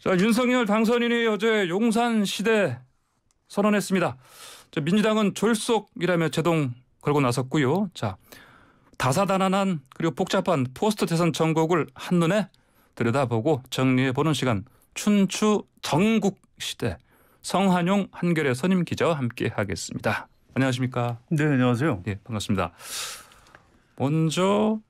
자, 윤석열 당선인이 어제 용산 시대 선언했습니다. 민주당은 졸속이라며 제동 걸고 나섰고요. 자, 다사다난한 그리고 복잡한 포스트 대선 정국을 한눈에 들여다보고 정리해보는 시간, 춘추 전국 시대. 성한용 한겨레 선임 기자와 함께 하겠습니다. 안녕하십니까? 네, 안녕하세요. 예, 반갑습니다. 먼저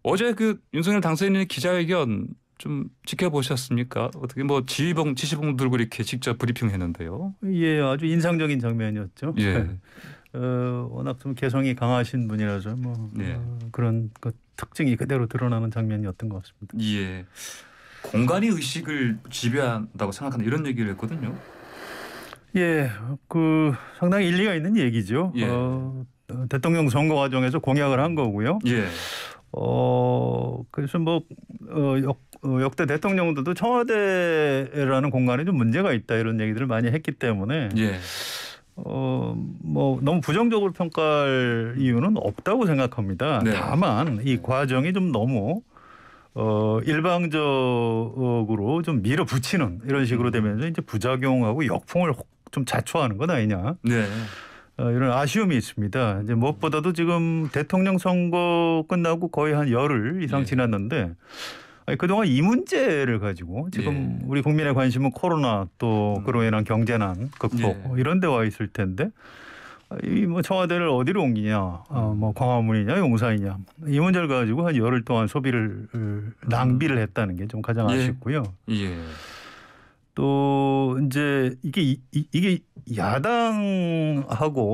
어제 그 윤석열 당선인의 기자회견 좀 지켜보셨습니까? 어떻게 뭐 지시봉 들고 이렇게 직접 브리핑했는데요. 예, 아주 인상적인 장면이었죠. 예. 워낙 좀 개성이 강하신 분이라서 뭐 예. 그런 그 특징이 그대로 드러나는 장면이었던 것 같습니다. 예. 공간이 의식을 지배한다고 생각한다 이런 얘기를 했거든요. 예, 그 상당히 일리가 있는 얘기죠. 예. 대통령 선거 과정에서 공약을 한 거고요. 예. 그래서 뭐 역대 대통령들도 청와대라는 공간에 좀 문제가 있다 이런 얘기들을 많이 했기 때문에 예. 뭐 너무 부정적으로 평가할 이유는 없다고 생각합니다. 네. 다만 이 과정이 좀 너무 일방적으로 좀 밀어붙이는 이런 식으로 되면서 이제 부작용하고 역풍을 좀 자초하는 것 아니냐. 네. 이런 아쉬움이 있습니다. 이제 무엇보다도 지금 대통령 선거 끝나고 거의 한 열흘 이상 예. 지났는데 그동안 이 문제를 가지고 지금 우리 국민의 관심은 코로나 또 그로 인한 경제난 극복 이런 데 와 있을 텐데 이 뭐 청와대를 어디로 옮기냐, 뭐 광화문이냐 용산이냐 이 문제를 가지고 한 열흘 동안 소비를 낭비를 했다는 게 좀 가장 아쉽고요. 예. 또 이제 이게 야당하고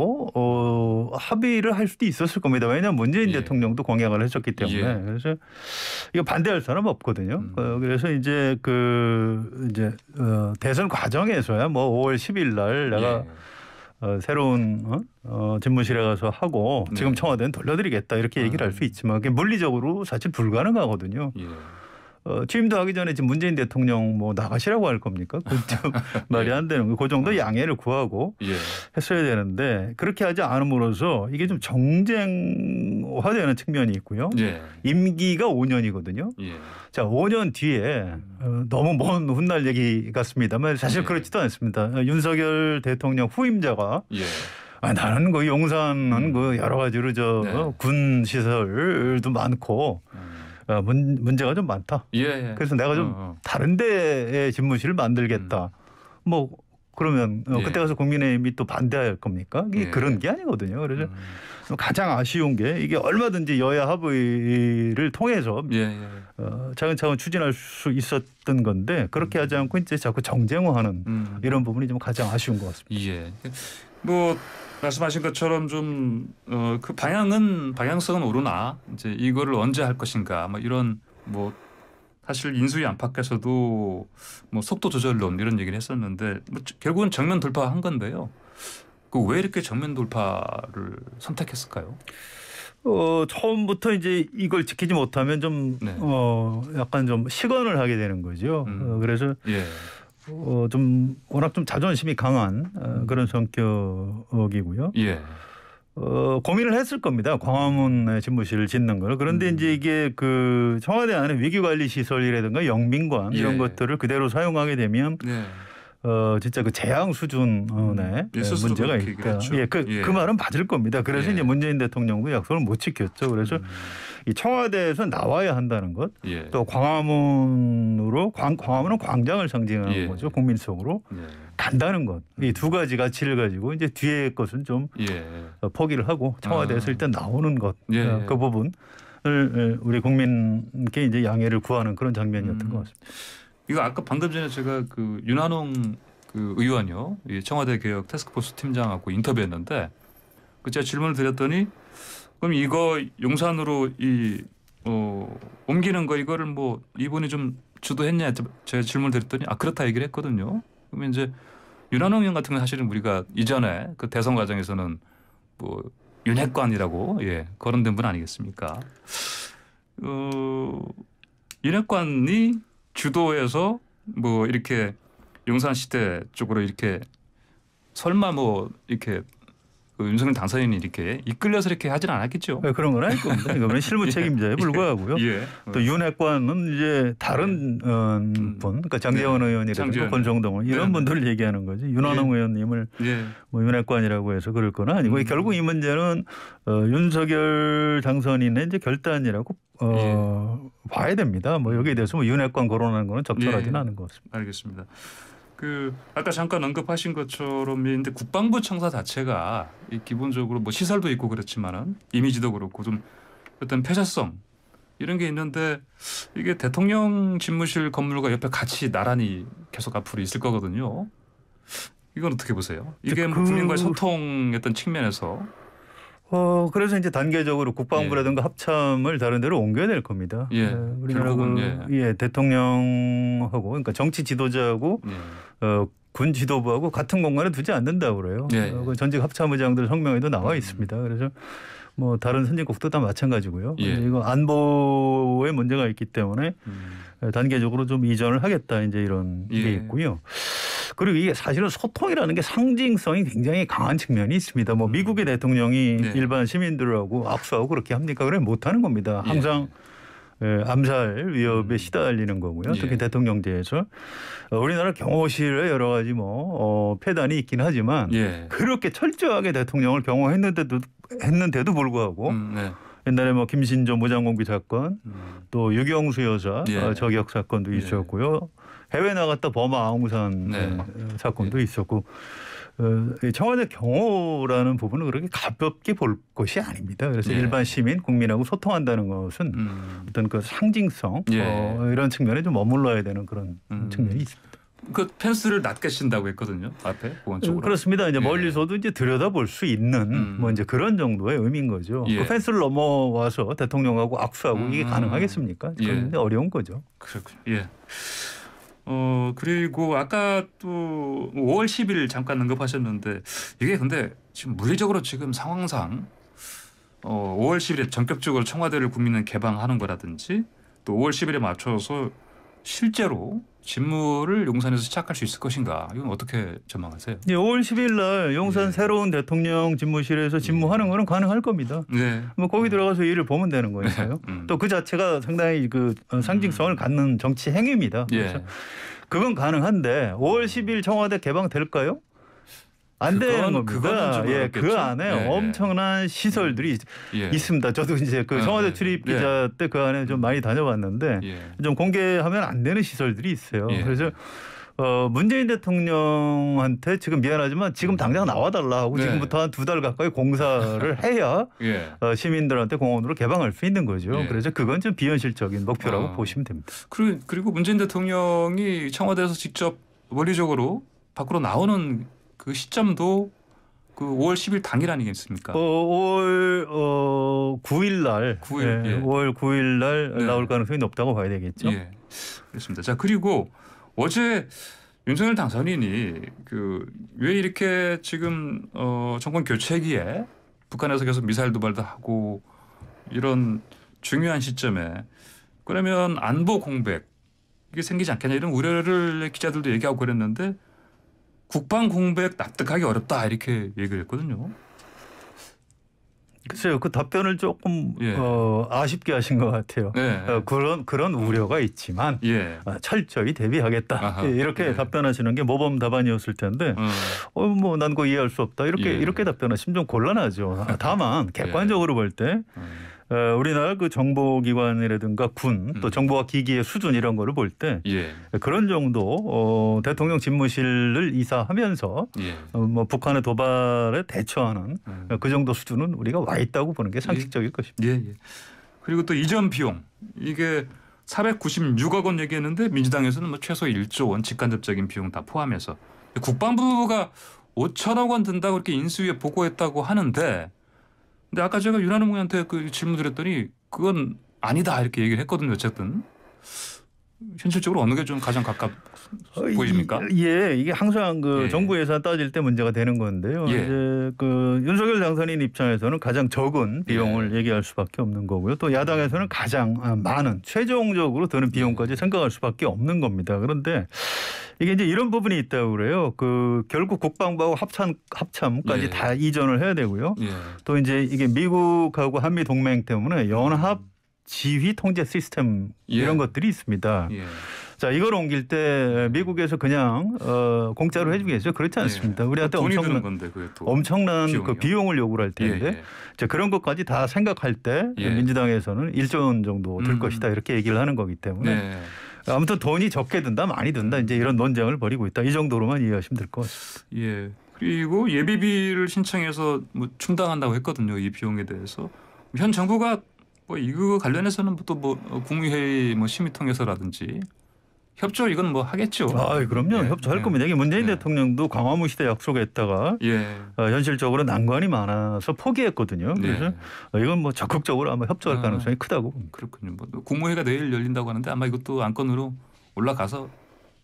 합의를 할 수도 있었을 겁니다. 왜냐하면 문재인 대통령도 공약을 했었기 때문에 그래서 이거 반대할 사람 없거든요. 그래서 이제 대선 과정에서야 뭐 5월 10일 날 내가 새로운 집무실에 가서 하고 지금 청와대는 돌려드리겠다 이렇게 얘기를 할 수 있지만 그게 물리적으로 사실 불가능하거든요. 취임도 하기 전에 지금 문재인 대통령 뭐 나가시라고 할 겁니까? 그좀 말이 안 되는 거. 그 정도 양해를 구하고 했어야 되는데 그렇게 하지 않음으로써 이게 좀 정쟁화되는 측면이 있고요. 임기가 5년이거든요. 자, 5년 뒤에 너무 먼 훗날 얘기 같습니다만 사실 그렇지도 않습니다. 윤석열 대통령 후임자가 나는 그 용산은 그 여러 가지로 군 시설도 많고 문제가 좀 많다. 그래서 내가 좀 다른 데에 집무실을 만들겠다. 뭐 그러면 그때 가서 국민의힘이 또 반대할 겁니까? 이게 그런 게 아니거든요. 그래서 가장 아쉬운 게 이게 얼마든지 여야 합의를 통해서 차근차근 추진할 수 있었던 건데 그렇게 하지 않고 이제 자꾸 정쟁화하는 이런 부분이 좀 가장 아쉬운 것 같습니다. 뭐 말씀하신 것처럼 좀 그 방향성은 오르나 이제 이거를 언제 할 것인가 뭐 이런 뭐 사실 인수위 안팎에서도 뭐 속도 조절론 이런 얘기를 했었는데 뭐 결국은 정면 돌파한 건데요. 그 왜 이렇게 정면 돌파를 선택했을까요? 처음부터 이제 이걸 지키지 못하면 좀 약간 좀 시건을 하게 되는 거죠. 그래서 좀 워낙 좀 자존심이 강한 그런 성격이고요. 고민을 했을 겁니다. 광화문에 집무실을 짓는 걸. 그런데 이제 이게 그 청와대 안에 위기관리 시설이라든가 영빈관 이런 것들을 그대로 사용하게 되면 진짜 그 재앙 수준의 문제가 있다. 그 말은 맞을 겁니다. 그래서 이제 문재인 대통령도 약속을 못 지켰죠. 그래서 이 청와대에서 나와야 한다는 것, 또 광화문은 광장을 상징하는 거죠. 국민 속으로 간다는 것. 이 두 가지 가치를 가지고 이제 뒤에 것은 좀 포기를 하고 청와대에서 일단 나오는 것, 그 부분을 우리 국민께 이제 양해를 구하는 그런 장면이었던 것 같습니다. 이거 아까 방금 전에 제가 그 윤한홍 그 의원이요, 청와대 개혁 태스크포스 팀장하고 인터뷰했는데 그 제가 질문을 드렸더니 그럼 이거 용산으로 옮기는 거 이거를 뭐 이분이 좀 주도했냐 제가 질문을 드렸더니 그렇다 얘기를 했거든요. 그러면 이제 윤한홍 의원 같은 경우는 사실은 우리가 이전에 그 대선 과정에서는 뭐 윤핵관이라고 거론된 분 아니겠습니까? 윤핵관이 주도해서 뭐 이렇게 용산 시대 쪽으로 이렇게 설마 뭐 이렇게 그 윤석열 당선인이 이렇게 이끌려서 이렇게 하진 않았겠죠. 네, 그런 건 아닐 겁니다. 이거는 실무 책임자에 불과하고요. 예. 또 윤핵관은 이제 다른 분, 그러니까 장제원 의원이라든가 권성동 이런 분들을 얘기하는 거지. 윤한홍 의원님을 뭐 윤핵관이라고 해서 그럴 건 아니고 결국 이 문제는 윤석열 당선인의 이제 결단이라고 봐야 됩니다. 뭐 여기에 대해서 뭐 윤핵관 거론하는 거는 적절하지는 않은 것 같습니다. 알겠습니다. 그 아까 잠깐 언급하신 것처럼 근데 국방부 청사 자체가 기본적으로 뭐 시설도 있고 그렇지만은 이미지도 그렇고 좀 어떤 폐쇄성 이런 게 있는데 이게 대통령 집무실 건물과 옆에 같이 나란히 계속 앞으로 있을 거거든요. 이건 어떻게 보세요? 이게 뭐 국민과의 소통의 어떤 측면에서 그래서 이제 단계적으로 국방부라든가 합참을 다른 데로 옮겨야 될 겁니다. 우리나라 대통령하고 그러니까 정치 지도자하고 군 지도부하고 같은 공간에 두지 않는다고 그래요. 전직 합참의장들 성명에도 나와 있습니다. 그래서 뭐 다른 선진국도 다 마찬가지고요. 이거 안보에 문제가 있기 때문에 단계적으로 좀 이전을 하겠다 이제 이런 게 있고요. 그리고 이게 사실은 소통이라는 게 상징성이 굉장히 강한 측면이 있습니다. 뭐 미국의 대통령이 일반 시민들하고 악수하고 그렇게 합니까? 그래 못하는 겁니다. 항상 암살 위협에 시달리는 거고요. 특히 대통령제에서 우리나라 경호실에 여러 가지 뭐 폐단이 있긴 하지만 그렇게 철저하게 대통령을 경호했는데도 불구하고 옛날에 뭐 김신조 무장공비 사건 또 유경수 여사 저격 사건도 있었고요. 해외 나갔다 버마 아웅산 사건도 있었고 청와대 경호라는 부분은 그렇게 가볍게 볼 것이 아닙니다. 그래서 일반 시민, 국민하고 소통한다는 것은 어떤 그 상징성 이런 측면에 좀 머물러야 되는 그런 측면이 있습니다. 그 펜스를 낮게 신다고 했거든요. 앞에 보건적으로. 그렇습니다. 이제 멀리서도 이제 들여다볼 수 있는 뭐 이제 그런 정도의 의미인 거죠. 그 펜스를 넘어와서 대통령하고 악수하고 이게 가능하겠습니까? 그건 어려운 거죠. 그렇군요. 그리고 아까 또 5월 10일 잠깐 언급하셨는데 이게 근데 지금 물리적으로 지금 상황상 5월 10일에 전격적으로 청와대를 국민은 개방하는 거라든지 또 5월 10일에 맞춰서 실제로 집무를 용산에서 시작할 수 있을 것인가? 이건 어떻게 전망하세요? 5월 10일 날 용산 새로운 대통령 집무실에서 집무하는 거는 가능할 겁니다. 뭐 거기 들어가서 일을 보면 되는 거니까요. 또 그 자체가 상당히 그 상징성을 갖는 정치 행위입니다. 그래서 그건 가능한데 5월 10일 청와대 개방될까요? 안 되는 겁니다. 그 안에 엄청난 시설들이 있습니다. 저도 이제 그 청와대 출입 기자 때 그 안에 좀 많이 다녀봤는데 좀 공개하면 안 되는 시설들이 있어요. 그래서 문재인 대통령한테 지금 미안하지만 지금 당장 나와달라 하고 지금부터 한 2달 가까이 공사를 해야 시민들한테 공원으로 개방할 수 있는 거죠. 그래서 그건 좀 비현실적인 목표라고 보시면 됩니다. 그리고 문재인 대통령이 청와대에서 직접 원리적으로 밖으로 나오는 그 시점도 그 5월 10일 당일 아니겠습니까? 5월 9일 날 5월 9일 날 나올 가능성이 높다고 봐야 되겠죠. 그렇습니다. 자, 그리고 어제 윤석열 당선인이 그 왜 이렇게 지금 정권 교체기에 북한에서 계속 미사일 도발도 하고 이런 중요한 시점에 그러면 안보 공백 이게 생기지 않겠냐 이런 우려를 기자들도 얘기하고 그랬는데 국방 공백 납득하기 어렵다 이렇게 얘기를 했거든요. 글쎄요, 그 답변을 조금 아쉽게 하신 것 같아요. 그런 우려가 있지만 철저히 대비하겠다 이렇게 답변하시는 게 모범 답안이었을 텐데, 뭐 난 그거 이해할 수 없다 이렇게 답변하시면 좀 곤란하죠. 다만 객관적으로 볼 때. 우리나라 그 정보기관이라든가 군 또 정보와 기기의 수준 이런 거를 볼 때 그런 정도 대통령 집무실을 이사하면서 뭐 북한의 도발에 대처하는 그 정도 수준은 우리가 와 있다고 보는 게 상식적일 것입니다. 그리고 또 이전 비용 이게 496억 원 얘기했는데 민주당에서는 뭐 최소 1조 원 직간접적인 비용 다 포함해서 국방부가 5천억 원 든다고 이렇게 인수위에 보고했다고 하는데 근데 아까 제가 윤한홍 의원한테 그 질문 드렸더니 그건 아니다 이렇게 얘기를 했거든요. 어쨌든 현실적으로 어느 게 좀 가장 가깝 보입니까? 예, 이게 항상 그 예. 정부 예산 따질 때 문제가 되는 건데요. 예. 이제 그 윤석열 당선인 입장에서는 가장 적은 비용을 얘기할 수밖에 없는 거고요. 또 야당에서는 가장 많은 최종적으로 드는 비용까지 생각할 수밖에 없는 겁니다. 그런데 이게 이제 이런 부분이 있다고 그래요. 그 결국 국방부하고 합참까지 예. 다 이전을 해야 되고요. 예. 또 이제 이게 미국하고 한미 동맹 때문에 연합 지휘 통제 시스템 이런 것들이 있습니다. 예. 자, 이걸 옮길 때 미국에서 그냥 공짜로 해주겠어요? 그렇지 않습니다. 우리한테 돈이 드는 건데 그게 또 엄청난 비용이요. 그 비용을 요구를 할 텐데 예. 자, 그런 것까지 다 생각할 때 예. 민주당에서는 1조 원 정도 들 것이다 이렇게 얘기를 하는 거기 때문에 네. 아무튼 돈이 적게 든다 많이 든다 이제 이런 논쟁을 벌이고 있다. 이 정도로만 이해하시면 될 것 같습니다. 예. 그리고 예비비를 신청해서 뭐 충당한다고 했거든요. 이 비용에 대해서 현 정부가 뭐 이거 관련해서는 또 뭐 국무회의 뭐 심의통해서라든지 협조 이건 뭐 하겠죠. 아, 그럼요. 예. 협조할 예. 겁니다. 이게 문재인 예. 대통령도 광화문 시대 약속했다가 예. 현실적으로 난관이 많아서 포기했거든요. 그래서 네. 이건 뭐 적극적으로 아마 협조할 아. 가능성이 크다고 봅니다. 그렇군요. 뭐 국무회의가 내일 열린다고 하는데 아마 이것도 안건으로 올라가서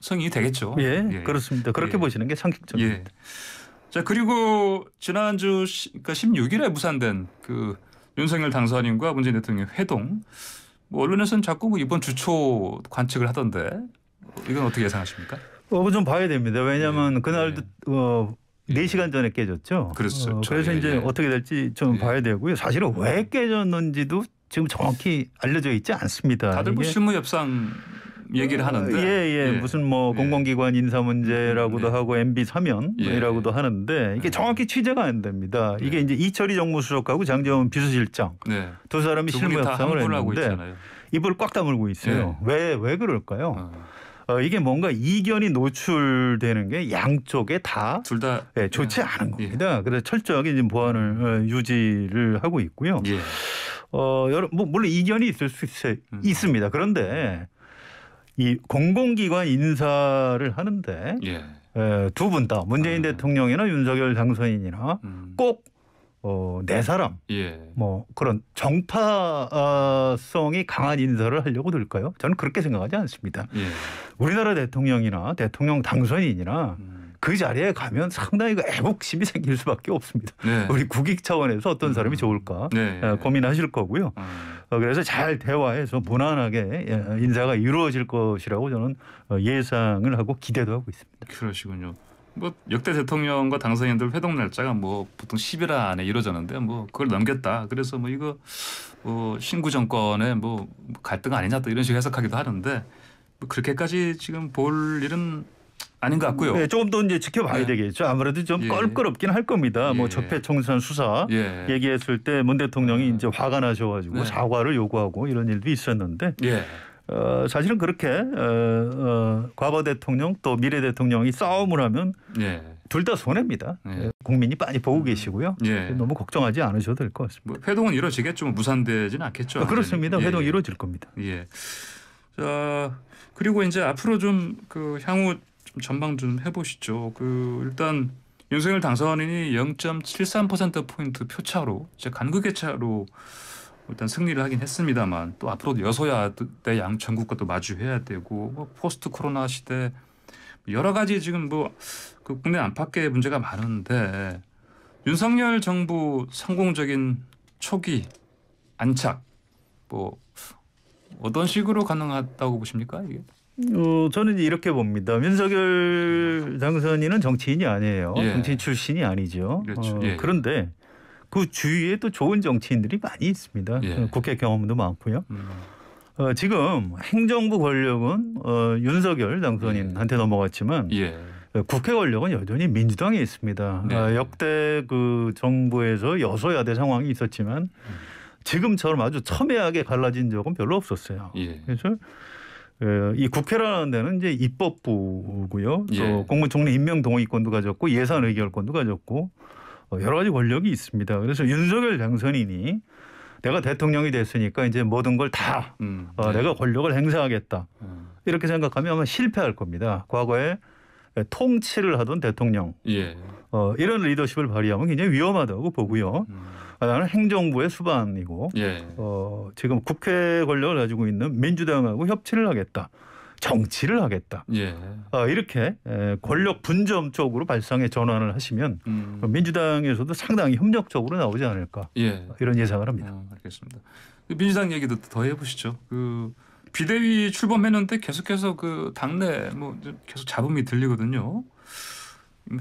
승인이 되겠죠. 예, 그렇습니다. 그렇게 예. 보시는 게 상식적입니다. 예. 자, 그리고 지난주 그러니까 16일에 무산된 그 윤석열 당선인과 문재인 대통령 회동. 뭐 언론에서는 자꾸 뭐 이번 주초 관측을 하던데 이건 어떻게 예상하십니까? 좀 봐야 됩니다. 왜냐하면 그날도 4시간 전에 깨졌죠. 그렇죠. 그래서 이제 어떻게 될지 좀 봐야 되고요. 사실은 왜 깨졌는지도 지금 정확히 알려져 있지 않습니다. 다들 뭐 이게 실무 협상 얘기를 하는데 무슨 뭐 공공기관 인사 문제라고도 하고 MB 사면이라고도 하는데 이게 정확히 취재가 안 됩니다. 이게 이제 이철희 정무수석하고 장제원 비서실장 두 사람이 실무 협상을 했는데 입을 꽉 다물고 있어요. 왜 그럴까요? 이게 뭔가 이견이 노출되는 게 양쪽에 다 둘 다 좋지 않은 겁니다. 그래서 철저하게 지금 보완을 유지를 하고 있고요. 뭐 물론 이견이 있을 수 있습니다. 그런데 이 공공기관 인사를 하는데 두 분 다 문재인 대통령이나 윤석열 당선인이나 꼭 네 사람 뭐 그런 정파성이 강한 인사를 하려고 들까요? 저는 그렇게 생각하지 않습니다. 우리나라 대통령이나 대통령 당선인이나 그 자리에 가면 상당히 그 애국심이 생길 수밖에 없습니다. 우리 국익 차원에서 어떤 사람이 좋을까 고민하실 거고요. 그래서 잘 대화해서 무난하게 인사가 이루어질 것이라고 저는 예상을 하고 기대도 하고 있습니다. 그러시군요. 뭐 역대 대통령과 당선인들 회동 날짜가 뭐 보통 10일 안에 이루어졌는데 뭐 그걸 넘겼다. 그래서 뭐 이거 뭐 신구 정권의 뭐 갈등 아니냐 또 이런 식으로 해석하기도 하는데 뭐 그렇게까지 지금 볼 일은 아닌 것 같고요. 네, 조금 더 이제 지켜봐야 되겠죠. 아무래도 좀 껄끄럽긴 할 겁니다. 뭐 적폐청산 수사 얘기했을 때 문 대통령이 이제 화가 나셔가지고 사과를 요구하고 이런 일도 있었는데 사실은 그렇게 과거 대통령 또 미래 대통령이 싸움을 하면 둘 다 손해입니다. 국민이 많이 보고 계시고요. 너무 걱정하지 않으셔도 될 것 같습니다. 뭐 회동은 이루어지겠죠. 뭐 무산되지는 않겠죠. 그렇습니다. 회동 이루어질 겁니다. 자, 그리고 이제 앞으로 좀 그 향후 좀 전망 좀 해보시죠. 그 일단 윤석열 당선인이 0.73% 포인트 표차로 이제 간극의 차로 일단 승리를 하긴 했습니다만 또 앞으로 여소야대 양 전국과 또 마주해야 되고 뭐 포스트 코로나 시대 여러 가지 지금 뭐 그 국내 안팎의 문제가 많은데 윤석열 정부 성공적인 초기 안착 뭐 어떤 식으로 가능하다고 보십니까 이게? 저는 이렇게 봅니다. 윤석열 당선인은 정치인이 아니에요. 정치인 출신이 아니죠. 그렇죠. 그런데 그 주위에 또 좋은 정치인들이 많이 있습니다. 국회 경험도 많고요. 지금 행정부 권력은 윤석열 당선인한테 넘어갔지만 국회 권력은 여전히 민주당에 있습니다. 역대 그 정부에서 여소야대 상황이 있었지만 지금처럼 아주 첨예하게 갈라진 적은 별로 없었어요. 그래서 이 국회라는 데는 이제 입법부고요. 또 국무총리 임명 동의권도 가졌고 예산 의결권도 가졌고 여러 가지 권력이 있습니다. 그래서 윤석열 당선인이 내가 대통령이 됐으니까 이제 모든 걸 다 내가 권력을 행사하겠다. 이렇게 생각하면 아마 실패할 겁니다. 과거에 통치를 하던 대통령 이런 리더십을 발휘하면 굉장히 위험하다고 보고요. 나는 행정부의 수반이고 지금 국회 권력을 가지고 있는 민주당하고 협치를 하겠다. 정치를 하겠다. 예. 이렇게 권력 분점 쪽으로 발상의 전환을 하시면 민주당에서도 상당히 협력적으로 나오지 않을까. 예. 이런 예상을 합니다. 알겠습니다. 민주당 얘기도 더 해보시죠. 그 비대위 출범했는데 계속해서 그 당내 뭐 계속 잡음이 들리거든요.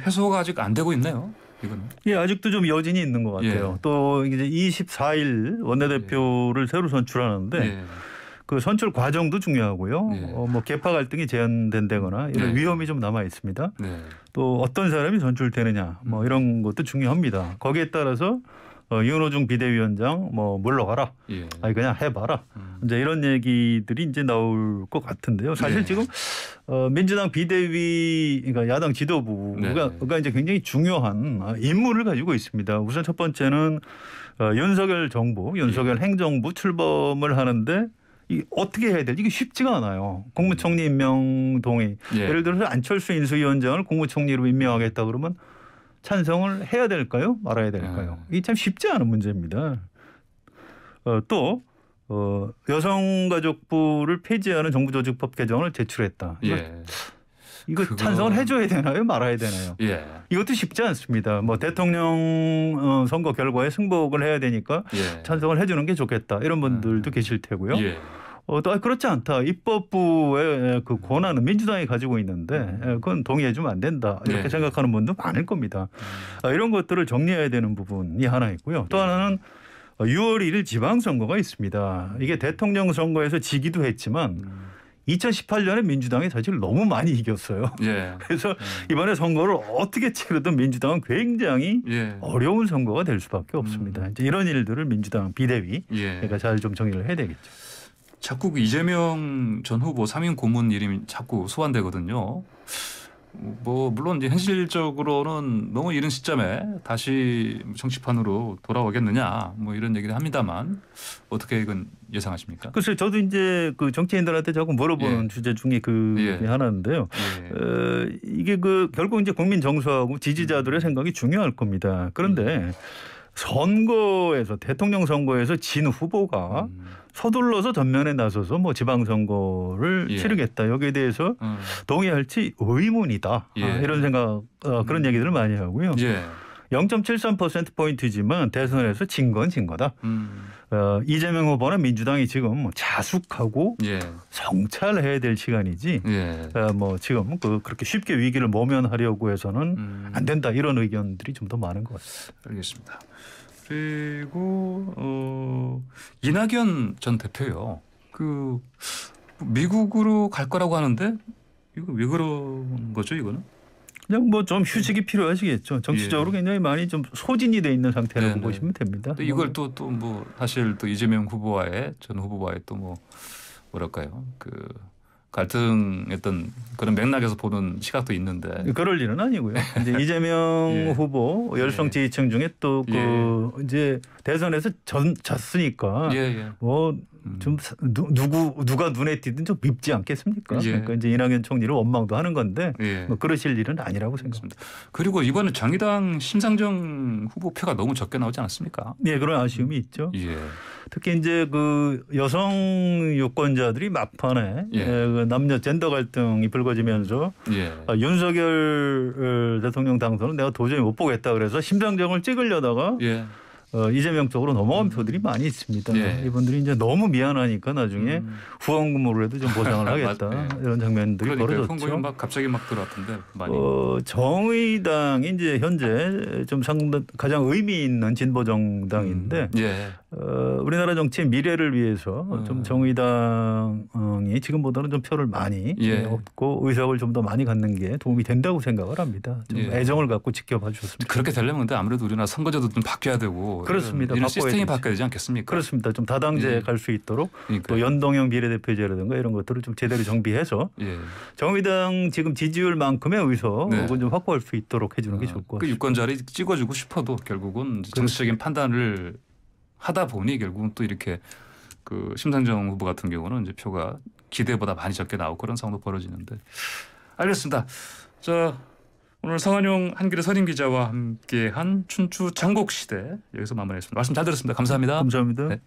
해소가 아직 안 되고 있네요. 이거는. 예, 아직도 좀 여진이 있는 것 같아요. 예. 또 이제 24일 원내대표를 새로 선출하는데 예. 그 선출 과정도 중요하고요. 예. 뭐 계파 갈등이 제한된다거나 이런 네. 위험이 좀 남아 있습니다. 네. 또 어떤 사람이 선출되느냐 뭐 이런 것도 중요합니다. 거기에 따라서 윤호중 비대위원장 뭐 물러가라. 예. 아니 그냥 해봐라. 이제 이런 얘기들이 이제 나올 것 같은데요. 사실 네. 지금 민주당 비대위 그러니까 야당 지도부가 네. 이제 굉장히 중요한 임무를 가지고 있습니다. 우선 첫 번째는 윤석열 정부, 윤석열 행정부 출범을 하는데 이 어떻게 해야 될지 이게 쉽지가 않아요. 국무총리 임명 동의. 예. 예를 들어서 안철수 인수위원장을 국무총리로 임명하겠다 그러면 찬성을 해야 될까요? 말아야 될까요? 이게 참 쉽지 않은 문제입니다. 또 여성가족부를 폐지하는 정부조직법 개정을 제출했다. 예. 이거 찬성을 해줘야 되나요? 말아야 되나요? 예. 이것도 쉽지 않습니다. 뭐 대통령 선거 결과에 승복을 해야 되니까 예. 찬성을 해주는 게 좋겠다. 이런 분들도 계실 테고요. 예. 또 그렇지 않다. 입법부의 그 권한은 민주당이 가지고 있는데 그건 동의해주면 안 된다. 이렇게 네. 생각하는 분도 많을 겁니다. 이런 것들을 정리해야 되는 부분이 하나 있고요. 또 하나는 6월 1일 지방선거가 있습니다. 이게 대통령 선거에서 지기도 했지만 2018년에 민주당이 사실 너무 많이 이겼어요. 예. 그래서 이번에 선거를 어떻게 치르든 민주당은 굉장히 예. 어려운 선거가 될 수밖에 없습니다. 이제 이런 일들을 민주당 비대위가 예. 잘 좀 정리를 해야 되겠죠. 자꾸 그 이재명 전 후보 3인 고문 이름이 자꾸 소환되거든요. 뭐 물론 이제 현실적으로는 너무 이른 시점에 다시 정치판으로 돌아오겠느냐 뭐 이런 얘기를 합니다만 어떻게 이건 예상하십니까? 글쎄 저도 이제 그 정치인들한테 자꾸 물어보는 예. 주제 중에 그게 하나인데요. 예. 이게 그 결국 이제 국민 정서하고 지지자들의 생각이 중요할 겁니다. 그런데 선거에서 대통령 선거에서 진 후보가 서둘러서 전면에 나서서 뭐 지방선거를 예. 치르겠다. 여기에 대해서 동의할지 의문이다. 예. 이런 생각 그런 얘기들을 많이 하고요. 예. 0.73%포인트지만 대선에서 진 건 진 거다. 이재명 후보는 민주당이 지금 뭐 자숙하고 예. 성찰해야 될 시간이지 예. 뭐 지금 그렇게 쉽게 위기를 모면하려고 해서는 안 된다. 이런 의견들이 좀 더 많은 것 같습니다. 알겠습니다. 그리고 이낙연 전 대표요. 그 미국으로 갈 거라고 하는데 이거 왜 그런 거죠, 이거는? 그냥 뭐 좀 휴식이 필요하시겠죠. 정치적으로 굉장히 많이 좀 소진이 돼 있는 상태라고 네네. 보시면 됩니다. 또 이걸 또 뭐 사실 또 이재명 후보와의 전 후보와의 또 뭐 뭐랄까요, 그 갈등했던 그런 맥락에서 보는 시각도 있는데 그럴 일은 아니고요. 이제 이재명 예. 후보 열성 지지층 중에 또 그 이제 대선에서 졌으니까 예. 뭐 좀 누가 눈에 띄든 좀 밉지 않겠습니까? 예. 그러니까 이제 이낙연 총리를 원망도 하는 건데 예. 뭐 그러실 일은 아니라고 생각합니다. 그리고 이번에 정의당 심상정 후보 표가 너무 적게 나오지 않았습니까? 예, 그런 아쉬움이 있죠. 예. 특히 이제 그 여성 유권자들이 막판에 그 남녀 젠더 갈등이 불거지면서 예. 윤석열 대통령 당선은 내가 도저히 못 보겠다 그래서 심상정을 찍으려다가 예. 이재명 쪽으로 넘어간 표들이 많이 있습니다. 예. 이분들이 이제 너무 미안하니까 나중에 후원금으로라도 좀 보상을 하겠다 이런 장면들이 그러니까 벌어졌죠. fon금이 막 갑자기 막 들어왔던데 많이. 정의당이 이제 현재 좀 가장 의미 있는 진보 정당인데 예. 우리나라 정치의 미래를 위해서 좀 정의당이 지금보다는 좀 표를 많이 얻고 의석을 좀 더 많이 갖는 게 도움이 된다고 생각을 합니다. 좀 애정을 갖고 지켜봐 주셨습니다. 그렇게 되려면 근데 아무래도 우리나라 선거제도 좀 바뀌어야 되고 그렇습니다. 이런 시스템이 바뀌어야 되지 않겠습니까? 그렇습니다. 좀 다당제 갈 수 있도록 또 연동형 비례대표제라든가 이런 것들을 좀 제대로 정비해서 정의당 지금 지지율만큼의 의석은 좀 확보할 수 있도록 해주는 게 좋을 것 같습니다. 그 유권자를 찍어주고 싶어도 결국은 정치적인 판단을 하다 보니 결국은 또 이렇게 그 심상정 후보 같은 경우는 이제 표가 기대보다 많이 적게 나오고 그런 상황도 벌어지는데 알겠습니다. 자. 오늘 성한용 한길의 서림 기자와 함께한 춘추 장곡시대 여기서 마무리하겠습니다. 말씀 잘 들었습니다. 감사합니다. 감사합니다. 네.